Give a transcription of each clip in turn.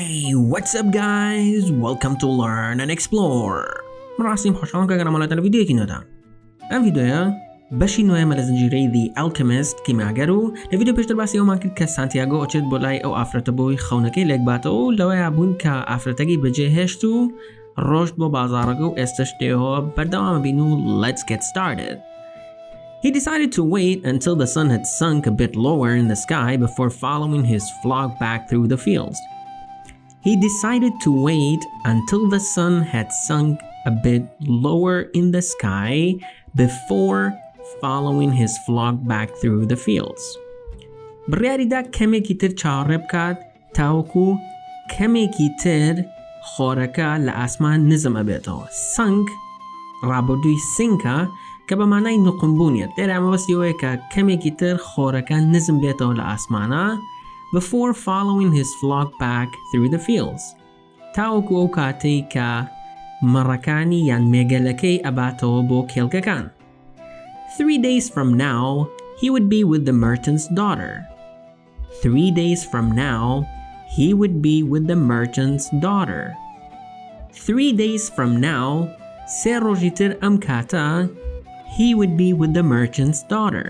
Hey, what's up guys? Welcome to Learn and Explore. من راسم خوشحالم که اگرم علت الویدیو کی ندارم. این ویدیو بشی نوع ملزنجیره The Alchemist کیمیاگەر و لویدیو پیشتر باسی اومان کرد که سانتیاگۆ اچید بولای او آفرت بوی خونکی لگ باتو و لوی ابون که آفرتگی بجه هشتو رشد با بازارگو و استشتیو بردوام بینو. Let's get started. He decided to wait until the sun had sunk a bit lower in the sky before following his flock back through the fields. He decided to wait until the sun had sunk a bit lower in the sky before following his flock back through the fields. بڕیاریدا کەمێکی تر چاوەڕێ بکات تاوەکو کەمێکی تر خۆرەکە لە ئاسمان نزم ئەبێتەوە. سنگ ڕابردووی سینکە کە بە مانای نقمبوونیت. لێرە ئەمە بەستی ئەوەیە کە کەمێکی تر خۆرەکە نزم بێتەوە لە ئاسمانە before following his flock back through the fields. تاوەکو ئەو کاتەی کە مەڕەکانی یان مێگەلەکەی ئەباتەوە بۆ کێڵگەکان. 3 days from now, he would be with the merchant's daughter. 3 days from now, he would be with the merchant's daughter. 3 days from now, سێ ڕۆژی تر ئەم کاتە he would be with the merchant's daughter.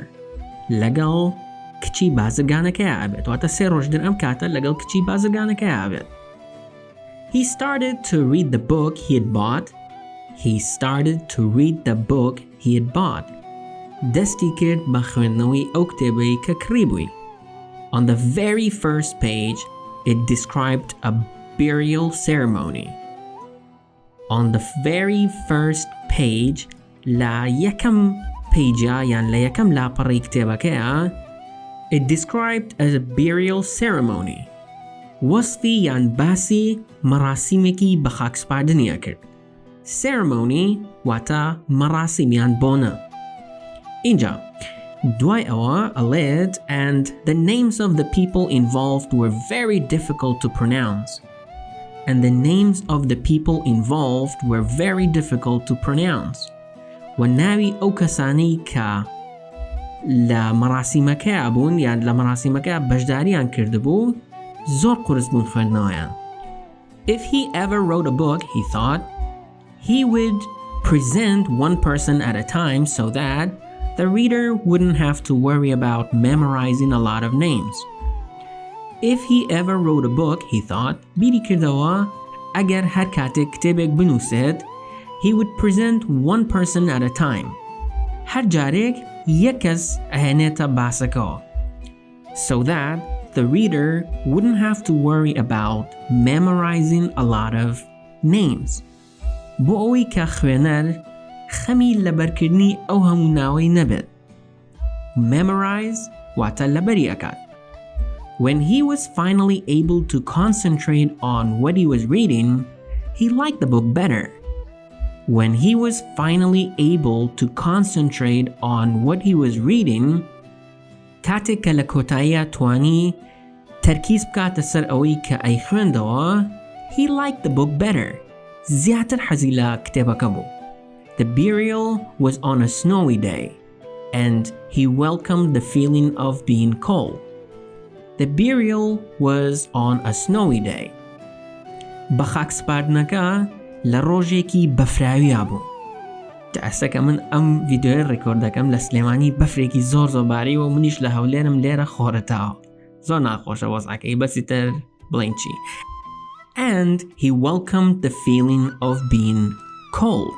لەگەڵ کچی بازرگانەکەیە ئەبێت. واتە سێ ڕۆژ در ئەم کاتە لەگەڵ کچی بازرگانەکەیە ئەبێت. He started to read the book he had bought. He started to read the book he had bought. دەستی کرد بە خوێندنەوەی ئەو کتێبەی کە کڕیبووی. On the very first page, it described a burial ceremony. On the very first page, لە یەکەم پیجە یان لە یەکەم لاپەڕی کتێبەکەیە it described as a burial ceremony. وەسفی یان باسی مەراسیمێکی بە خاکسپاردنیە کرد. Ceremony واتە مەراسیم یان بۆنە. اینجا دوای ئەوە ئەڵێت and the names of the people involved were very difficult to pronounce. And the names of the people involved were very difficult to pronounce. و ناوی ئەو کەسانی کە لە مەراسیمەکە بوون یان لە مەراسیمەکە بەشداریان کردبوو زۆر قورس بوون خوێندنەوەیان. If he ever wrote a book, he thought, he would present one person at a time so that the reader wouldn't have to worry about memorizing a lot of names. If he ever wrote a book, he thought, بیری کردەوە ئەگەر هەر کاتێک کتێبێک بنووسێت he would present one person at a time. هەر جارێک یەک کەس ئەهێنێتە باسەکەوە. So that the reader wouldn't have to worry about memorizing a lot of names. بۆ ئەوەی کە خوێنەر خەمی لەبەرکردنی ئەو هەموو ناوەی نەبێت. Memorize واتە لەبەری ئەکات. When he was finally able to concentrate on what he was reading, he liked the book better. When he was finally able to concentrate on what he was reading, کاتێک کە لە کۆتاییە توانی تەرکیز بکاتە سەر ئەوەی کە ئەی خوێندەوە he liked the book better. زیاتر حەزی لە کتێبەکە بوو. The burial was on a snowy day, and he welcomed the feeling of being cold. The burial was on a snowy day. بە خاکسپاردنەکە لە ڕۆژێکی بەفراویە بوو. تەئەسەکە من ئەم ڤیدیۆی ڕێکۆرد دەکەم لە سلێمانی بەفرێکی زۆر باری و منیش لە هەولێرم لێرە خۆرەتاوە. زۆر ناخۆشە وەزعەکەی بەسی تر بڵین چی. And he welcomed the feeling of being cold.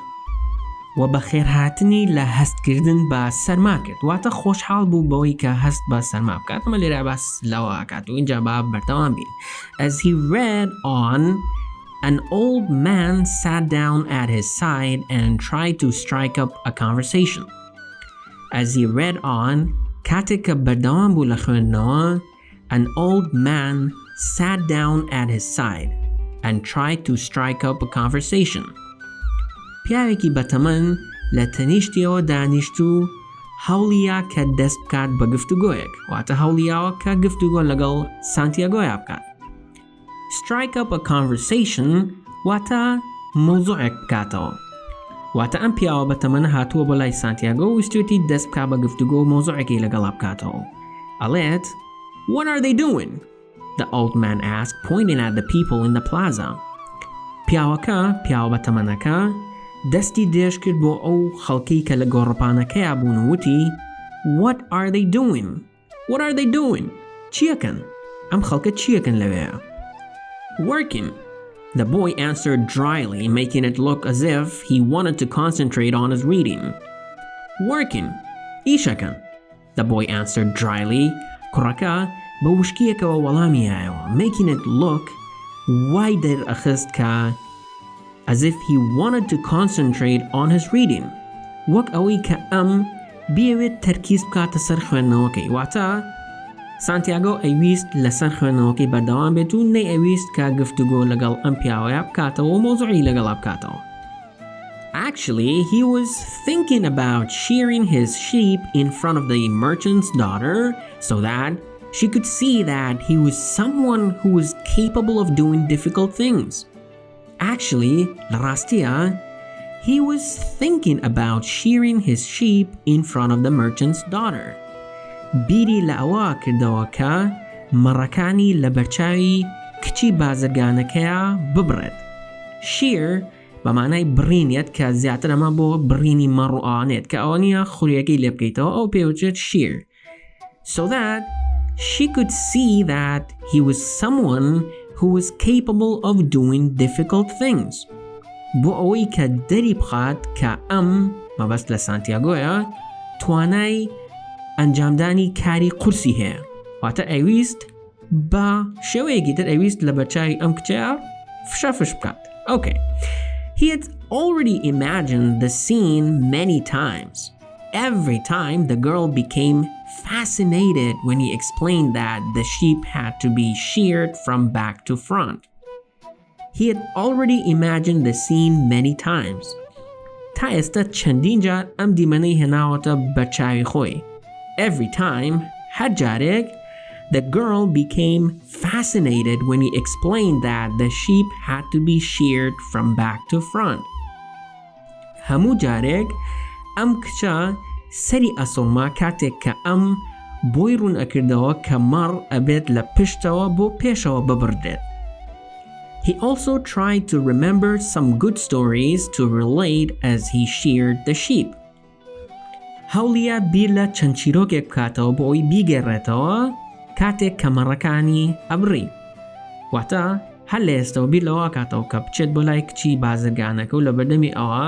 و بە خێرهاتنی لە هەستکردن بە سەرما کرد. واتە خۆشحاڵ بوو بەوەی کە هەست بە سەرما بکات. ئەمە لێرە باس لەوە ئاکات و اینجا با بەردەوام بین. As he read on, an old man sat down at his side and tried to strike up a conversation. As he read on, کاتێک کە بەردەوام بوو لە خوێندنەوە an old man sat down at his side and tried to strike up a conversation. پیاوێکی بەتەمەن لە تەنیشتیەوە دانیشتو هەوڵیە کە دەست بکات بە گفتوگۆیەک. واتە هەوڵیاوە کە گفتوگۆ لەگەڵ سانتیاگۆیە بکات. Strike up a conversation واتە مۆزوعێک بکاتەوە. واتە ئەم پیاوە بەتەمەنە هاتووە بۆ لای سانتیاگۆ و ویستوێتی دەست بکات بە گفتوگۆ و مۆزوعێکی لەگەڵا بکاتەوە. ئەڵێت What are they doing? the old man asked, pointing at the people in the plaza. پیاوە بەتەمەنەکە دەستی دێش کرد بۆ ئەو خەڵکی کە لە گۆڕپانەکەیە بوون و وتی What are they doing? What are they doing? چیەکەن؟ ئەم خەڵکە چیەکەن لەوەیە؟ Working. The boy answered dryly, making it look as if he wanted to concentrate on his reading. Working. ئیشەکەن. The boy answered dryly. کوڕەکە بە وشکیەکەوە وەڵامی هایەوە, making it look why دەرئەخست کە as if he wanted to concentrate on his reading. وەک ئەوەی کە ئەم بیەوێت تەرکیز بکاتە سەر خوێندنەوەکەی. واتە سانتیاگۆ ئەویست لەسەر خوێندنەوەکەی بەردەوام بێت و نەیئەویست کە گفتوگۆ لەگەڵ ئەم پیاوەیە بکاتەوە و مۆزوعی لەگەڵا بکاتەوە. Actually, he was thinking about shearing his sheep in front of the merchant's daughter so that she could see that he was someone who was capable of doing difficult things. Actually, لڕاستیە, he was thinking about shearing his sheep in front of the merchant's daughter. بیری لە ئەوە کردەوە کە مەڕەکانی لە بەرچاوی کچی بازرگانەکەیە ببڕێت. Shear بە مانای بڕینێت کە زیاتر ئەمە بۆ بڕینی مەڕ و ئاوانێت کە ئەوە نیە خوریەکەی لێ بکەیتەوە ئەو پێوچێت shear. So that she could see that he was someone who was capable of doing difficult things. بۆ ئەوەی کە دەری بخات کە ئەم مەبەست لە سانتیاگۆیە توانای ئەنجامدانی کاری قورسی هەیە. واتە ئەویست بە شێوەیەکی تر ئەویست لە بەرچاوی ئەم کچەیە فشەفش بکات. Okay. He had already imagined the scene many times. Every time the girl became fascinated when he explained that the sheep had to be sheared from back to front. He had already imagined the scene many times. تا ئێستا چەندین جار ئەم دیمەنەی هێناوەتە بەرچاوی خۆی. Every time, هەر جارێک, the girl became fascinated when he explained that the sheep had to be sheared from back to front. هەموو جارێک ئەم کچە سەری ئەسڵما کاتێک کە ئەم بۆی ڕوون ئەکردەوە کە مەڕ ئەبێت لە پشتەوە بۆ پێشەوە ببڕدێت. He also tried to remember some good stories to relate as he sheared the sheep. هەوڵیە بیر لە چەند چیرۆکێک بکاتەوە بۆ ئەوی بیگەڕێتەوە کاتێک کە مەڕەکانی ئەبڕی. واتە هەر لە ئێستەوە بیر لەوە کاتەوە کە بچێت بۆ لای کچی بازرگانەکە و لە بەردەمی ئەوە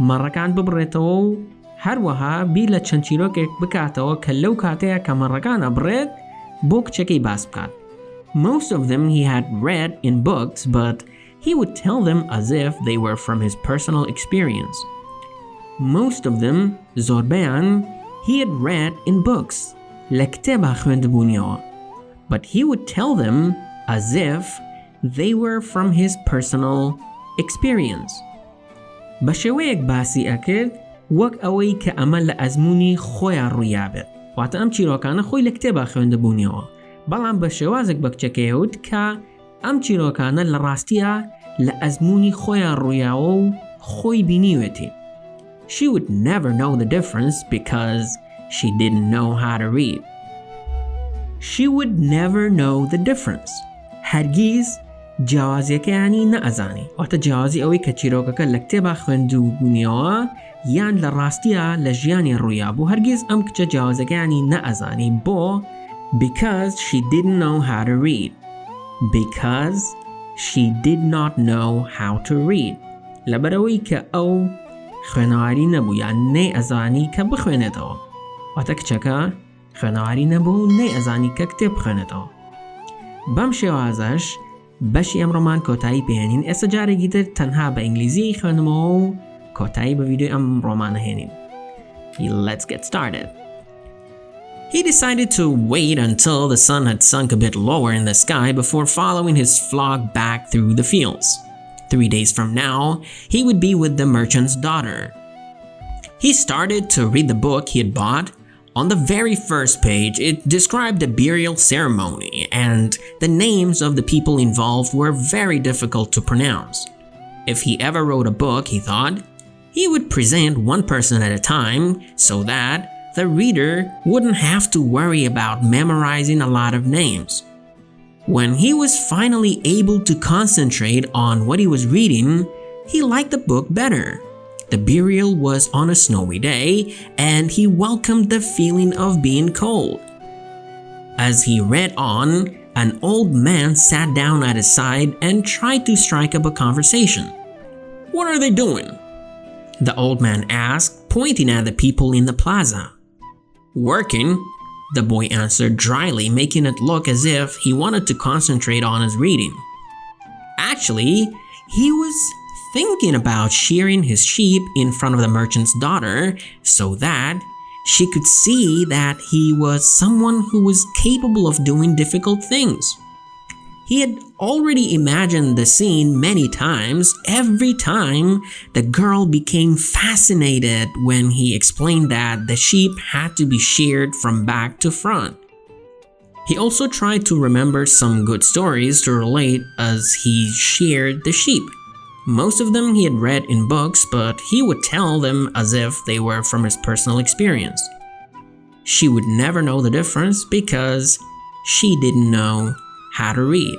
مەڕەکان ببڕێتەوە و هەروەها بیر لە چەند چیرۆکێک بکاتەوە کە لەو کاتەیە کە مەڕەکان ئەبڕێت بۆ کچەکەی باس بکات. Most of them he had read in books, but he would tell them as if they were from his personal experience. Most of them, زۆربەیان, he had read in books, لە کتێبە خوێندبوونیەوە, but he would tell them as if they were from his personal experience. بە شێوەیەک باسی ئەکرد وەک ئەوەی کە ئەمە لە ئەزمموی خۆیان ڕوویابێت. واتە ئەم چیرۆکانە خۆی لە کتێبە خوێندبوونیەوە. بەڵام بە شێوازێک بە کچەکەیەوت کە ئەم چیرۆکانە لە ڕاستیە لە ئەزمموی خۆیان ڕوویاوە و خۆی بینیوێتی. She would never know the difference because she didn't know how to read. She would never know the difference. هەرگیز جیاوازیەکەیانی نەئەزانی. واتە جیاوازی ئەوەی کە چیرۆکەکە لە کتێبە خوێندبوونیەوە یان لە ڕاستیە لە ژیانی ڕوویابوو. هەرگیز ئەم کچە جیاوازەکەیانی نەئەزانی بۆ because she didn't know how to read. Because she did not know how to read. لەبەرەوەی کە ئەو خوێنەواری نەبوو یان نەیئەزانی کە بخوێنێتەوە. واتە کچەکە خوێنەواری نەبوو و نەیئەزانی کە کتێب بخوێنێتەوە. بەم شێوازەش بەشی ئەم ڕۆمان کۆتایی پێهێنین. ئێستا جارێکی تر تەنها بە ئینگلیزی خوێنمەوە و کۆتایی بە ڤیدیۆی ئەم ڕۆمانە هێنین. Let's get started. He decided to wait until the sun had sunk a bit lower in the sky before following his flock back through the fields. 3 days from now, he would be with the merchant's daughter. He started to read the book he had bought. On the very first page, it described a burial ceremony, and the names of the people involved were very difficult to pronounce. If he ever wrote a book, he thought, he would present one person at a time so that the reader wouldn't have to worry about memorizing a lot of names. When he was finally able to concentrate on what he was reading, he liked the book better. The burial was on a snowy day, and he welcomed the feeling of being cold. As he read on, an old man sat down at his side and tried to strike up a conversation. "What are they doing?" the old man asked, pointing at the people in the plaza. "Working," the boy answered dryly, making it look as if he wanted to concentrate on his reading. Actually, he was thinking about shearing his sheep in front of the merchant's daughter so that she could see that he was someone who was capable of doing difficult things. He had already imagined the scene many times, every time the girl became fascinated when he explained that the sheep had to be sheared from back to front. He also tried to remember some good stories to relate as he sheared the sheep. Most of them he had read in books, but he would tell them as if they were from his personal experience. She would never know the difference because she didn't know how to read.